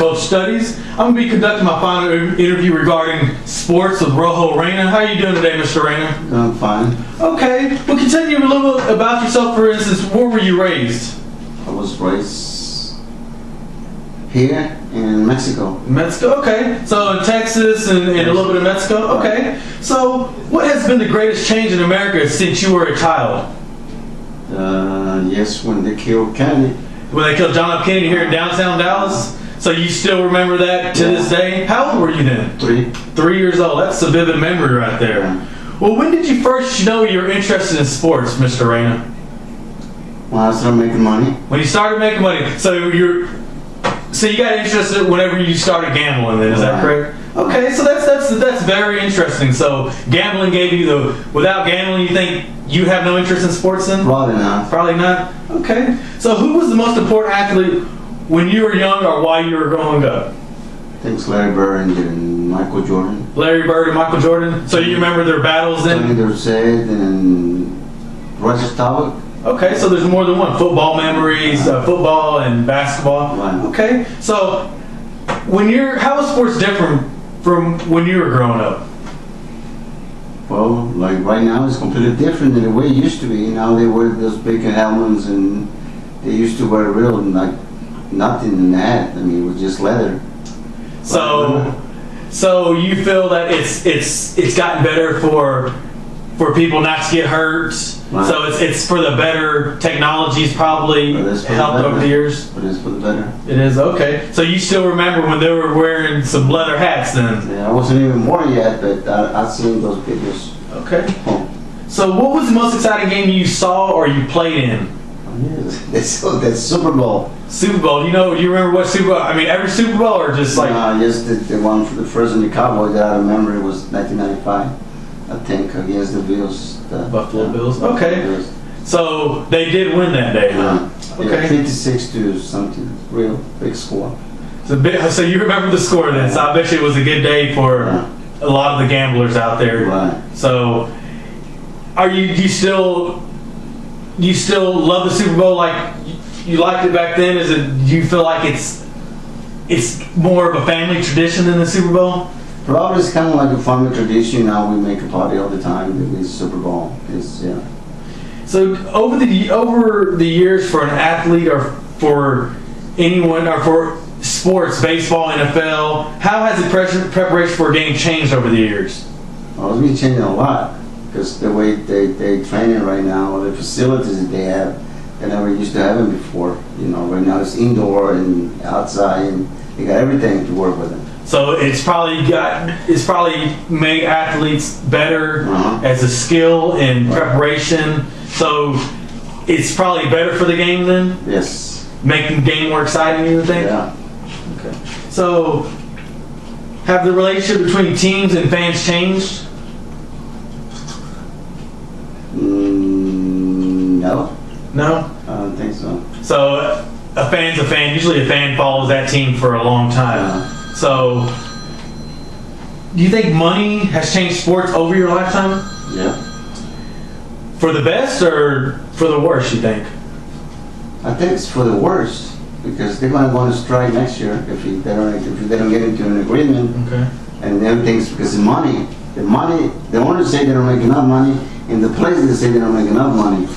Coach Studies. I'm going to be conducting my final interview regarding sports with Rojo Reyna. How are you doing today, Mr. Reyna? I'm fine. Okay. Well, can you tell me a little bit about yourself? For instance, where were you raised? I was raised here in Mexico. Mexico, okay. So in Texas and a little bit of Mexico, okay. So what has been the greatest change in America since you were a child? Yes, when they killed Kennedy. When they killed John F. Kennedy here in downtown Dallas? So you still remember that to this day? How old were you then? 3. 3 years old. That's a vivid memory right there. Yeah. Well, when did you first know you were interested in sports, Mr. Reyna? When I started making money. When you started making money. So you got interested whenever you started gambling then, is that correct? Okay, so that's very interesting. So gambling gave you without gambling, you think you have no interest in sports then? Probably not. Probably not? Okay. So who was the most important athlete when you were young or while you were growing up? I think it's Larry Bird and Michael Jordan. Larry Bird and Michael Jordan? So you remember their battles then? Tony Dorsett and Roger Staubach. Okay, so there's more than one. Football memories, football and basketball. Right. Okay, so how is sports different from when you were growing up? Well, like right now it's completely different than the way it used to be. Now they wear those big helmets and they used to wear real, like nothing in that. I mean, it was just leather. So you feel that it's gotten better for people not to get hurt. Right. So it's for the better. Technology's probably helped over the years. But it's for the better. It is, okay. So you still remember when they were wearing some leather hats then? Yeah, I wasn't even born yet, but I've seen those videos. Okay. So what was the most exciting game you saw or you played in? That's Super Bowl. Super Bowl. You remember what Super Bowl? I mean, every Super Bowl or just like? No, just the one for the first one, the Cowboys that I remember was 1995. I think against the Bills. The Buffalo Bills. Okay. Bills. So they did win that day, huh? Okay. 56 to something. Real big score. So you remember the score then? So I bet you it was a good day for a lot of the gamblers out there. Right. So, do you still love the Super Bowl like you liked it back then? Do you feel like it's more of a family tradition than the Super Bowl? Probably it's kind of like a family tradition. Now we make a party all the time. It's Super Bowl. So over the years, for an athlete or for anyone or for sports, baseball, NFL, how has the preparation for a game changed over the years? Well, it's been changing a lot because the way they train it right now, the facilities that they have, they never used to have them before. Right now it's indoor and outside, and they got everything to work with them. So it's probably made athletes better as a skill and preparation. So it's probably better for the game then? Yes. Making the game more exciting, you would think? Yeah. Okay. So have the relationship between teams and fans changed? No. No? I don't think so. So a fan's a fan. Usually a fan follows that team for a long time. So, do you think money has changed sports over your lifetime? Yeah. For the best or for the worst, you think? I think it's for the worst because they're going to go on strike next year if they don't get into an agreement. Okay. And everything's because the money. The owners say they don't make enough money, and the players they say they don't make enough money.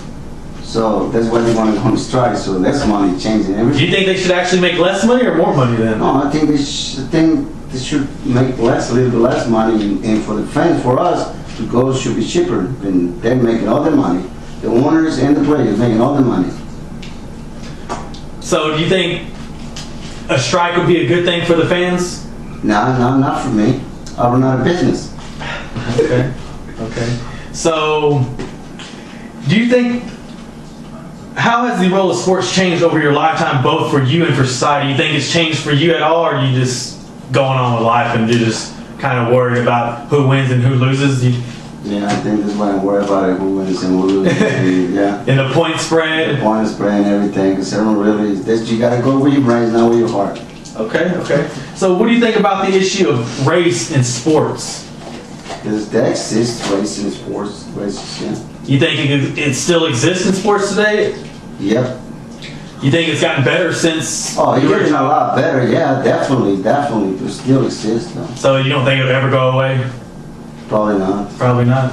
So that's why they want to go on strike. So less money changing everything. Do you think they should actually make less money or more money then? No, I think they should make a little bit less money, and for the fans, for us, to go should be cheaper. And they're making all the money. The owners and the players making all the money. So do you think a strike would be a good thing for the fans? No, not for me. I run out of business. Okay. So do you think? How has the role of sports changed over your lifetime, both for you and for society? You think it's changed for you at all, or are you just going on with life and you're just kind of worried about who wins and who loses? Yeah, I think that's why I worry about it, who wins and who loses. Yeah. And the point spread? The point spread and everything, because everyone really, you got to go with your brains, not with your heart. Okay. So what do you think about the issue of race in sports? There exists race in sports, races, yeah. You think it still exists in sports today? Yep. You think it's gotten better since? Oh, it's getting a lot better. Yeah, definitely. It still exists though. So you don't think it'll ever go away? Probably not. Probably not.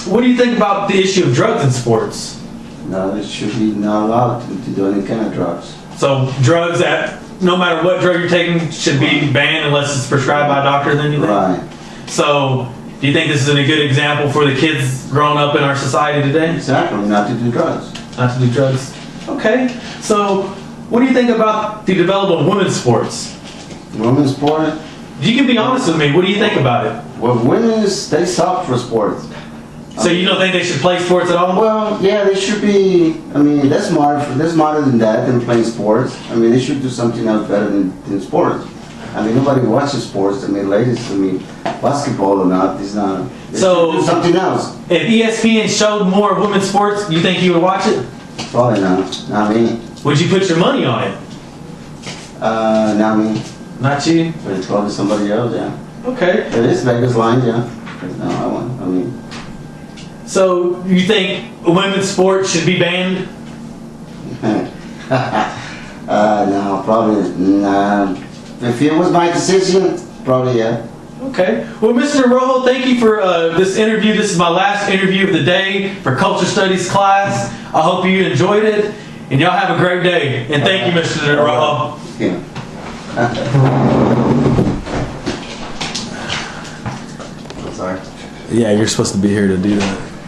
What do you think about the issue of drugs in sports? No, it should be not allowed to do any kind of drugs. So drugs that, no matter what drug you're taking, should be banned unless it's prescribed by a doctor, then you think? Right. So, do you think this is a good example for the kids growing up in our society today? Exactly, not to do drugs. Not to do drugs. Okay. So, what do you think about the development of women's sports? Women's sport? You can be honest with me. What do you think about it? Well, they suck for sports. So you don't think they should play sports at all? Well, yeah, they should be. I mean, they're smarter than that than playing sports. I mean, they should do something else better than sports. I mean, nobody watches sports. I mean, ladies. I mean, basketball or not, it's not. They should do something else. If ESPN showed more women's sports, you think you would watch it? Probably not. Not me. Would you put your money on it? Not me. Not you? But it's probably somebody else. Yeah. Okay. It is Vegas line. Yeah. But no, I won't. I mean. So you think women's sports should be banned? No, probably not. If it was my decision, probably yeah. Okay. Well, Mr. Rojo, thank you for this interview. This is my last interview of the day for Culture Studies class. I hope you enjoyed it, and y'all have a great day. And thank you, Mr. Rojo. Yeah. Sorry. Yeah, you're supposed to be here to do that.